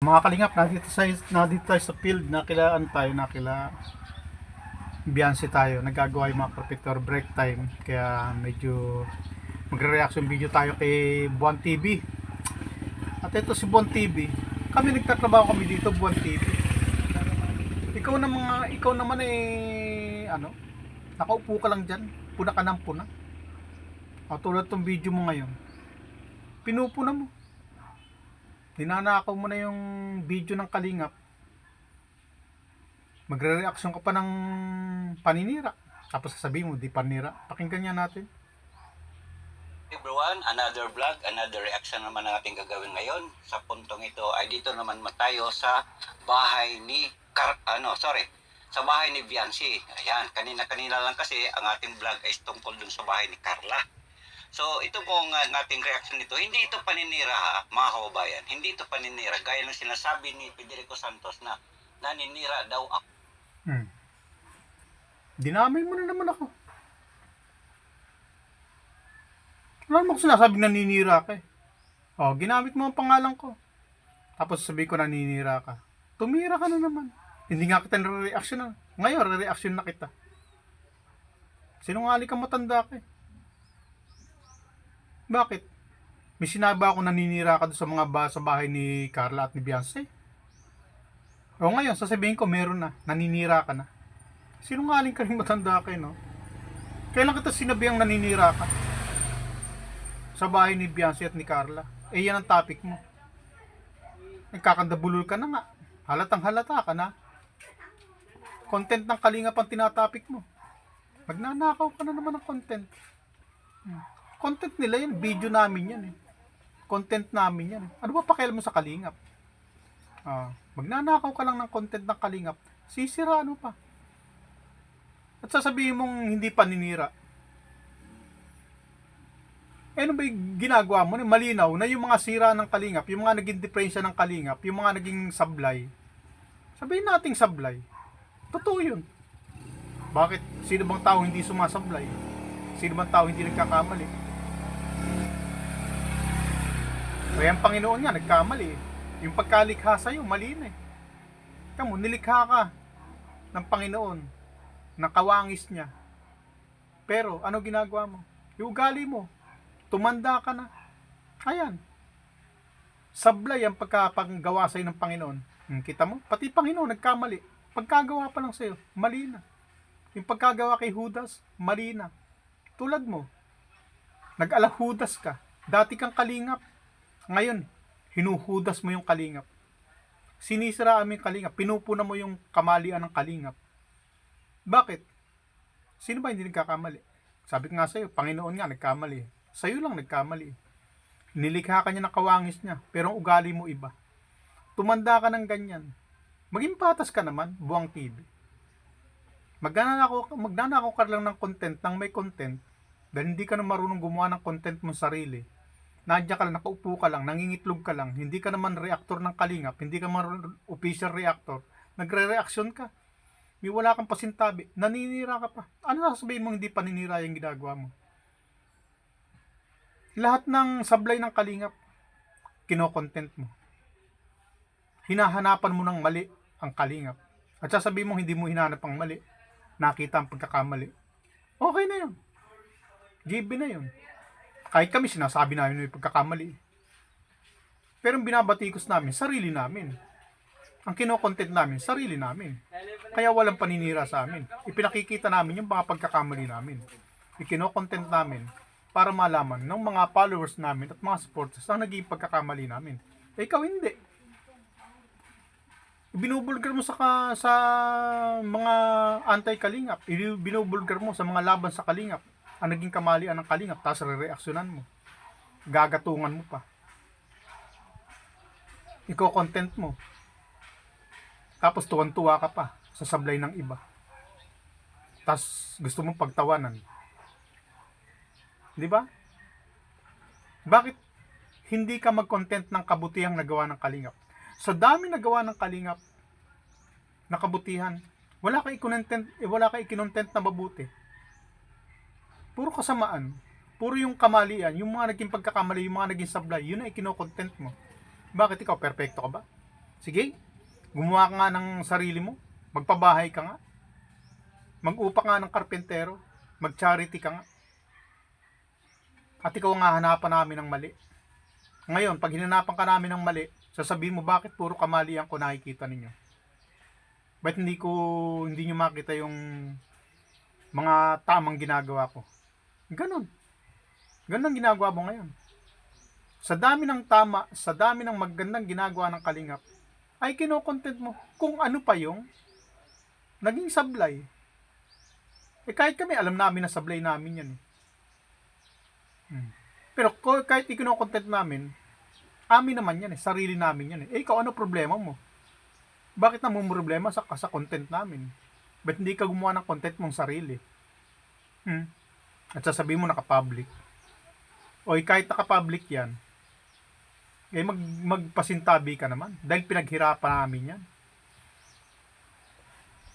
Mga kalingap, nandito tayo sa field, nakilaan tayo, Beyonce tayo, nagagawa yung mga carpenter break time, kaya medyo magre-reaction video tayo kay Buwan TV. At ito si Buwan TV, kami nagtatrabaho kami dito, Buwan TV. Ikaw naman nakaupo ka lang dyan, puna ka ng puna. O, tulad tong video mo ngayon, pinupuna mo, ninanakaw mo na yung video ng kalingap, magre-reaction ka pa ng paninira, tapos sasabihin mo di panira. Pakinggan niya natin. Everyone, another vlog, another reaction naman ang ating gagawin ngayon. Sa puntong ito ay dito naman tayo sa bahay ni sa bahay ni Beyonce. Ayan, kanina lang kasi ang ating vlog ay tungkol dun sa bahay ni Carla. So, ito pong ating reaction nito, hindi ito paninira ha, mga kababayan. Hindi ito paninira. Gaya ng sinasabi ni Federico Santos na naninira daw ako. Dinamay mo na naman ako. Wala naman ko sinasabing naninira ka eh. O, ginamit mo ang pangalan ko. Tapos sabi ko naninira ka. Tumira ka na naman. Hindi nga kita nare-reaction na. Ngayon, re-reaction na kita. Sinungaling ka, matanda ka eh. Bakit? May sinabi ako naninira ka doon sa sa bahay ni Carla at ni Beyonce? O ngayon, sasabihin ko meron na. Naninira ka na. Sinungaling ka rin, matanda ka eh, no? Kailan kita sinabihang naninira ka? Sa bahay ni Beyonce at ni Carla. Eh, yan ang topic mo. Nagkakandabulol ka na nga. Halatang halata ka na. Content ng kalingap ang tinatopic mo. Magnanakaw ka na naman ng content. Content nila yan. Video namin yan eh. Content namin yan. Ano ba pakialam mo sa kalingap? Magnanakaw ka lang ng content ng kalingap. Sisira ano pa? At sasabihin mong hindi paninira. Eh, ano ba yung ginagawa mo? Malinaw na yung mga sira ng kalingap, yung mga naging diferensya ng kalingap, yung mga naging sablay. Sabihin nating sablay. Totoo yun. Bakit? Sino bang tao hindi sumasablay? Sino bang tao hindi nagkakamali? Kaya ang Panginoon nga nagkamali. Yung pagkalikha sa'yo, mali na eh. Kamu, nilikha ka ng Panginoon, ng kawangis niya. Pero, ano ginagawa mo? Yung ugali mo, tumanda ka na. Ayan. Sablay ang pagkapagawa sa'yo ng Panginoon. Kita mo? Pati Panginoon nagkamali. Pagkagawa pa lang sa'yo, mali na. Yung pagkagawa kay Judas, mali na. Tulad mo, nag-alahudas ka. Dati kang kalingap. Ngayon, hinuhudas mo yung kalingap. Sinisiraan mo yung kalingap. Pinupuna mo yung kamalian ng kalingap. Bakit? Sino ba hindi nagkakamali? Sabi ko nga sa'yo, Panginoon nga nagkamali. Sa'yo lang nagkamali. Nilikha ka niya ng kawangis niya, pero ang ugali mo iba. Tumanda ka ng ganyan. Maging patas ka naman, Buwang TV. Magnanakaw ka lang ng content, nang may content, dahil hindi ka na marunong gumawa ng content mo sarili. Nandiyan ka lang, nakaupo ka lang, nangingitlog ka lang, hindi ka naman reactor ng kalingap, hindi ka man official reactor, nagre-reaction ka. May wala kang pasintabi, naninira ka pa. Ano sasabihin mo hindi paninira yung ginagawa mo? Lahat ng sablay ng kalingap, kino-content mo. Hinahanapan mo ng mali ang kalingap. At sasabihin mo hindi mo hinahanap ang mali, nakita ang pagkakamali. Okay na yun. GB na yun. Kahit kami sinasabi namin may pagkakamali. Pero ang binabatikos namin, sarili namin. Ang kino-content namin, sarili namin. Kaya walang paninira sa amin. Ipinakikita namin yung mga pagkakamali namin. Ikino-content namin para malaman ng mga followers namin at mga supporters ang naging pagkakamali namin. Eh, ikaw hindi. Binubulgar mo sa mga anti-kalingap. Binubulgar mo sa mga laban sa kalingap. Ang naging kamalian ng kalingap, tapos re-reaksyonan mo. Gagatungan mo pa. Iko-content mo. Tapos tuwan-tuwa ka pa sa sablay ng iba. Tapos gusto mong pagtawanan. Di ba? Bakit hindi ka mag-content ng kabutihang nagawa ng kalingap? Sa dami nagawa ng kalingap na kabutihan, wala kang ikinontent na mabuti. Puro kasamaan. Puro yung kamalian, yung mga naging pagkakamali, yung mga naging sablay, yun ang ikino-content mo. Bakit ikaw, perfecto ka ba? Sige, gumawa ka nga ng sarili mo. Magpabahay ka nga. Mag-upa nga ng karpentero. Mag-charity ka nga. At ikaw nga hanapan namin ng mali. Ngayon, pag hinanapan ka namin ng mali, sasabihin mo bakit puro kamalian ko nakikita ninyo. Ba't hindi nyo makita yung mga tamang ginagawa ko? Ganon. Ganon ang ginagawa mo ngayon. Sa dami ng tama, sa dami ng magandang ginagawa ng Kalingap, ay kinokontent mo kung ano pa yung naging sablay. Kahit kami, alam namin na sablay namin yan. Pero kahit ikinokontent namin, amin naman yan sarili namin yan. Ikaw, ano problema mo? Bakit namumroblema sa content namin? Ba't hindi ka gumawa ng content mong sarili? At sasabihin mo naka-public. Kahit naka-public yan, magpasintabi ka naman. Dahil pinaghirapan namin yan.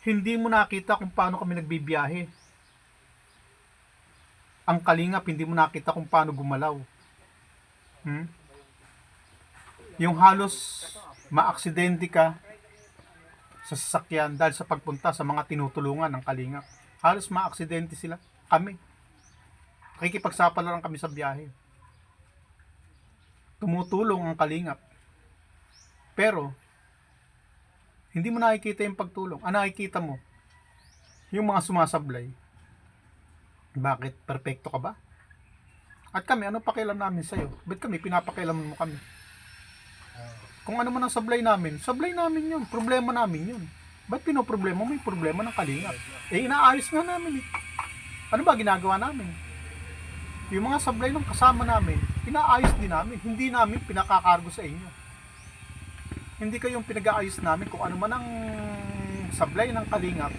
Hindi mo nakita kung paano kami nagbibiyahe. Ang Kalingap, hindi mo nakita kung paano gumalaw. Yung halos maaksidente ka sa sasakyan dahil sa pagpunta sa mga tinutulungan ng Kalingap. Halos maaksidente sila. Kami. Nakikipagsapalaran kami sa biyahe. Tumutulong ang Kalingap. Pero, hindi mo nakikita yung pagtulong. Ang nakikita mo, yung mga sumasablay. Bakit? Perfecto ka ba? At kami, ano pakialam namin sa'yo? Ba't kami, pinapakialaman mo kami? Kung ano man ang sablay namin yun. Problema namin yun. Ba't pinoproblema mo yung problema ng Kalingap? Inaayos nga namin. Ano ba ginagawa namin? Yung mga sablay ng kasama namin, inaayos din namin. Hindi namin pinakakargo sa inyo. Hindi kayong pinag-aayos namin kung ano man ang sablay ng Kalingap.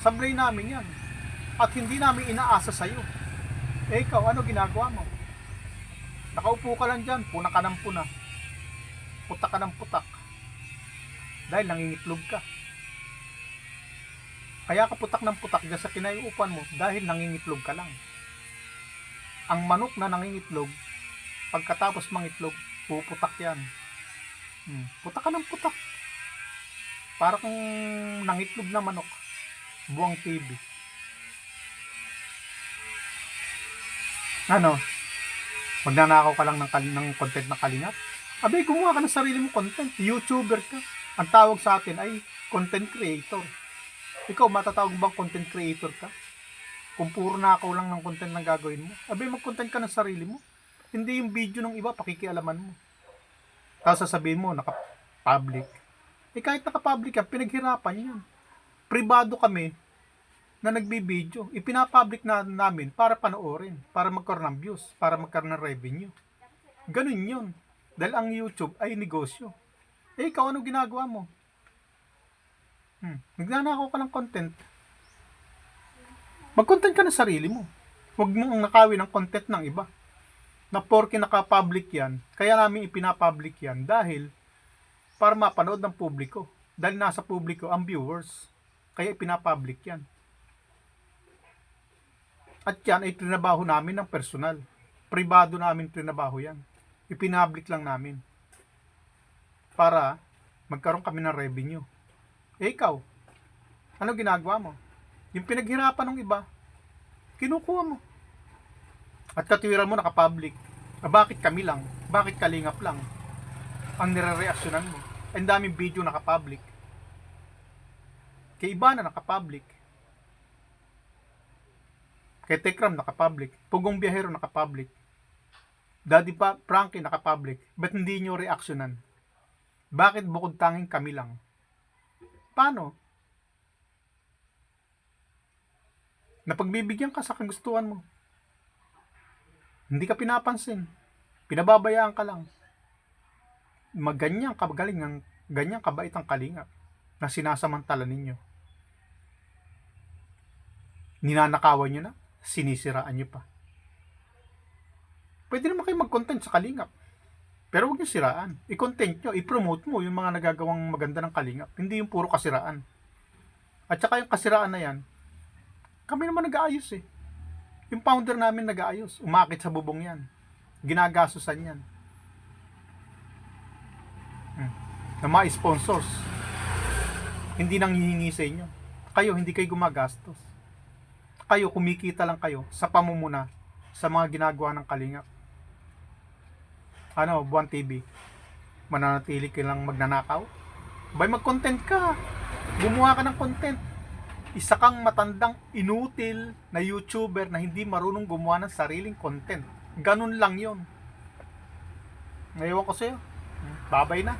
Sablay namin yan. At hindi namin inaasa sa'yo. Ikaw, ano ginagawa mo? Nakaupo ka lang dyan, puna ka ng puna. Putak ka ng putak. Dahil nangingitlog ka. Kaya ka putak ng putak dyan sa kinayuupan mo dahil nangingitlog ka lang. Ang manok na nangingitlog, pagkatapos mangitlog, puputak yan. Putak ka ng putak. Para kung nangitlog na manok, buwang TV. Ano? Magnanakaw ka lang ng content na Kalingap? Abay, gumawa ka ng sarili mo content. YouTuber ka. Ang tawag sa atin ay content creator. Ikaw, matatawag bang content creator ka? Kung puro nakaw lang ng content na gagawin mo. Abay, mag-content ka ng sarili mo. Hindi yung video ng iba, pakikialaman mo. Tapos sasabihin mo, naka-public. Kahit naka-public yan, pinaghirapan yan. Pribado kami na nagbibideo. Ipinapublic na namin para panoorin. Para magkaroon ng views. Para magkaroon ng revenue. Ganun yun. Dahil ang YouTube ay negosyo. Ikaw, ano ginagawa mo? Nagnanakaw ka ng content. Mag-content ka ng sarili mo. Huwag mong nakawin ang content ng iba. Na porke naka-public yan, kaya namin ipinapublic yan dahil para mapanood ng publiko. Dahil nasa publiko ang viewers. Kaya ipinapublic yan. At yan ay trinabaho namin ng personal. Pribado namin trinabaho yan. Ipinapublic lang namin. Para magkaroon kami ng revenue. Ikaw, ano ginagawa mo? Yung pinaghirapan ng iba, kinukuha mo. At katuwiran mo naka-public. Bakit kami lang? Bakit Kalingap lang? Ang nire-reaksyonan mo. Ang daming video naka-public. Kay iba na naka-public. Kay Tekram naka-public. Pugong Biyahero naka-public. Daddy Frankie naka-public. Ba't hindi nyo reaksyonan? Bakit bukod tanging kami lang? Paano? Napagbibigyan ka sa kagustuhan mo. Hindi ka pinapansin. Pinababayaan ka lang. Ganyan kabait ang Kalingap na sinasamantala ninyo. Ninanakawan nyo na, sinisiraan nyo pa. Pwede naman kayo mag-content sa Kalingap. Pero huwag nyo siraan. I-content nyo, i-promote mo yung mga nagagawang maganda ng Kalingap. Hindi yung puro kasiraan. At saka yung kasiraan na yan, kami naman nag-aayos eh. Yung founder namin nag-aayos. Umakit sa bubong yan. Ginagasusan yan. na mga sponsors. Hindi nang hihingi sa inyo. Kayo, hindi kayo gumagastos. Kayo, kumikita lang kayo sa pamumuna sa mga ginagawa ng Kalingap. Ano, Buwan TV, mananatili ka lang magnanakaw? Bay, mag-content ka. Gumawa ka ng content. Isa kang matandang inutil na YouTuber na hindi marunong gumawa ng sariling content. Ganun lang yon. Ngayon ko sa'yo. Babay na.